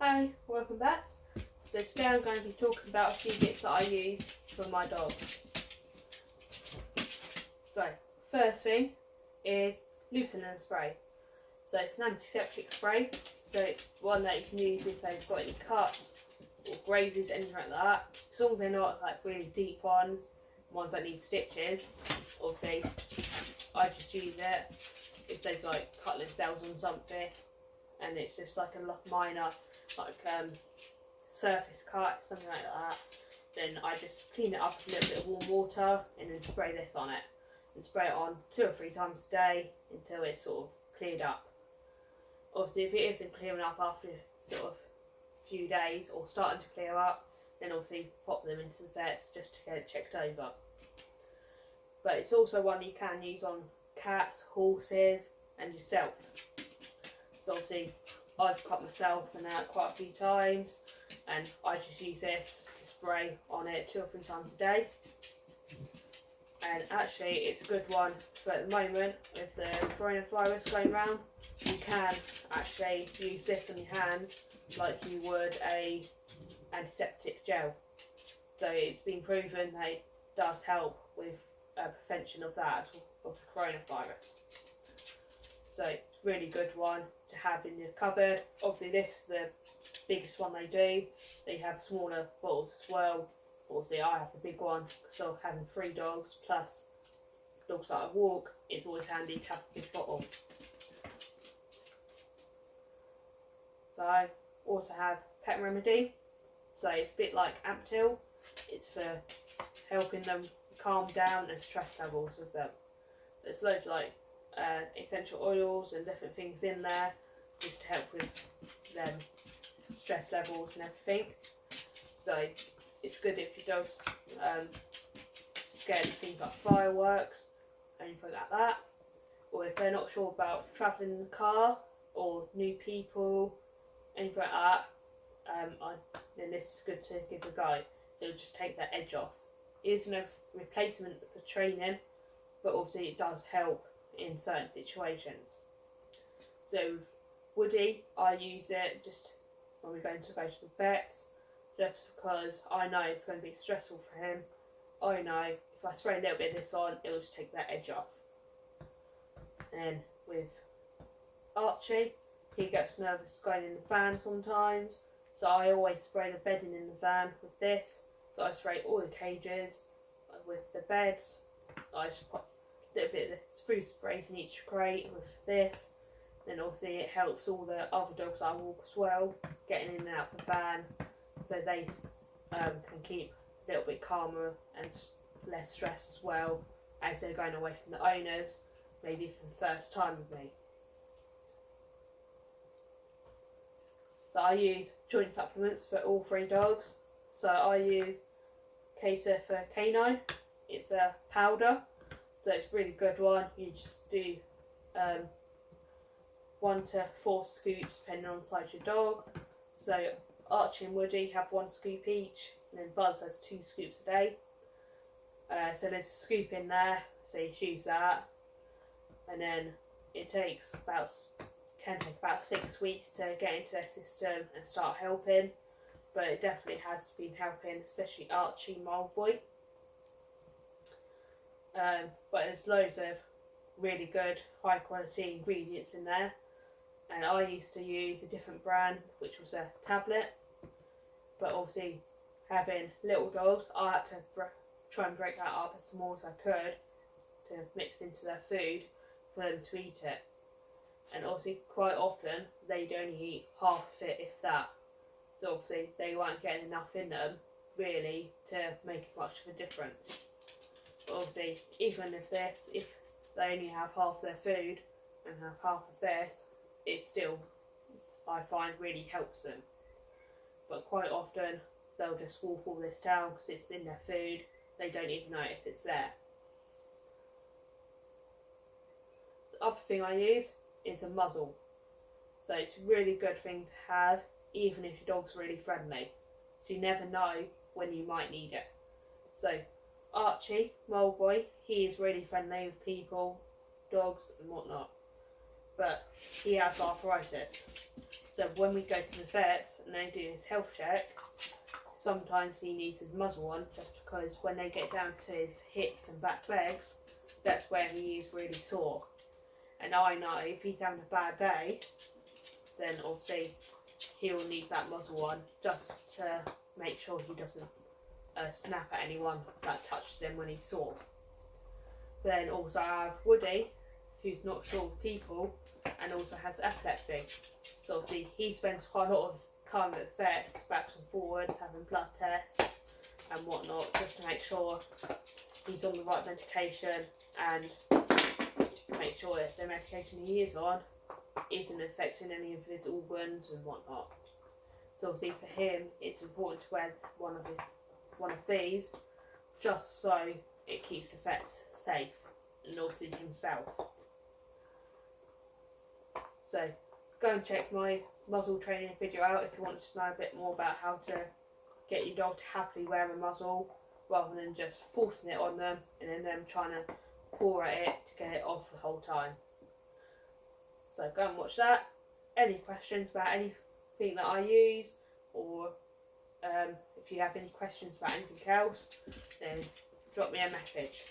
Hi, welcome back. So today I'm going to be talking about a few bits that I use for my dog. So first thing is lucelin spray. So it's an antiseptic spray. So it's one that you can use if they've got any cuts or grazes, anything like that. As long as they're not like really deep ones that need stitches. Obviously, I just use it if they've like cut themselves on something, and it's just like a minor surface cut, something like that. Then I just clean it up with a little bit of warm water and then spray this on it, and spray it on 2 or 3 times a day until it's sort of cleared up. Obviously, if it isn't clearing up after sort of a few days or starting to clear up, then obviously pop them into the vets just to get it checked over. But it's also one you can use on cats, horses and yourself. So obviously I've cut myself and out quite a few times, and I just use this to spray on it 2 or 3 times a day. And actually it's a good one for at the moment with the coronavirus going around. You can actually use this on your hands like you would a antiseptic gel. So it's been proven that it does help with prevention of that, of the coronavirus. So it's a really good one to have in your cupboard. Obviously this is the biggest one they do. They have smaller bottles as well. Obviously I have the big one, so having 3 dogs plus dogs that I walk, it's always handy to have a big bottle. So I also have Pet Remedy. So it's a bit like Amptil. It's for helping them calm down the stress levels with them. There's loads of like essential oils and different things in there just to help with them stress levels and everything. So it's good if your dog's scared of things like fireworks and anything like that, or if they're not sure about travelling in the car or new people, anything like that. Then this is good to give a go. So it'll just take that edge off. It isn't a replacement for training, but obviously it does help in certain situations. So with Woody, I use it just when we're going to go to the vets, just because I know it's going to be stressful for him. I know if I spray a little bit of this on, it'll just take that edge off. And with Archie, he gets nervous going in the van sometimes, so I always spray the bedding in the van with this. So I spray all the cages with the beds. I just put a little bit of the spruce sprays in each crate with this. Then obviously it helps all the other dogs I walk as well, getting in and out of the van, so they can keep a little bit calmer and less stressed as well as they're going away from the owners, maybe for the first time with me. So I use joint supplements for all 3 dogs. So I use Cater for Canine. It's a powder, so it's a really good one. You just do 1 to 4 scoops depending on the size of your dog. So Archie and Woody have 1 scoop each, and then Buzz has 2 scoops a day. So there's a scoop in there, so you choose that, and then it can take about 6 weeks to get into their system and start helping. But it definitely has been helping, especially Archie, my old boy. But there's loads of really good, high quality ingredients in there. And I used to use a different brand, which was a tablet. But obviously, having little dogs, I had to try and break that up as small as I could to mix into their food for them to eat it. And obviously, quite often, they'd only eat half of it, if that. So obviously they weren't getting enough in them really to make much of a difference. But obviously even if they only have half their food and have half of this, it still, I find, really helps them. But quite often they'll just wolf all this down because it's in their food. They don't even notice it's there. The other thing I use is a muzzle. So it's a really good thing to have, even if your dog's really friendly. So you never know when you might need it. So Archie, my old boy, he is really friendly with people, dogs and whatnot. but he has arthritis. So when we go to the vets and they do his health check, sometimes he needs his muzzle on, just because when they get down to his hips and back legs, that's where he is really sore. And I know if he's having a bad day, then obviously he'll need that muzzle on, just to make sure he doesn't snap at anyone that touches him when he's sore. Then also I have Woody, who's not sure of people and also has epilepsy. So obviously he spends quite a lot of time at the vets, backwards and forwards, having blood tests and whatnot, just to make sure he's on the right medication and make sure if the medication he is on isn't affecting any of his organs and whatnot. So obviously for him it's important to wear one of these, just so it keeps the vets safe and obviously himself. So go and check my muzzle training video out if you want to know a bit more about how to get your dog to happily wear a muzzle rather than just forcing it on them and then them trying to paw at it to get it off the whole time. So go and watch that. Any questions about anything that I use, or if you have any questions about anything else, then drop me a message.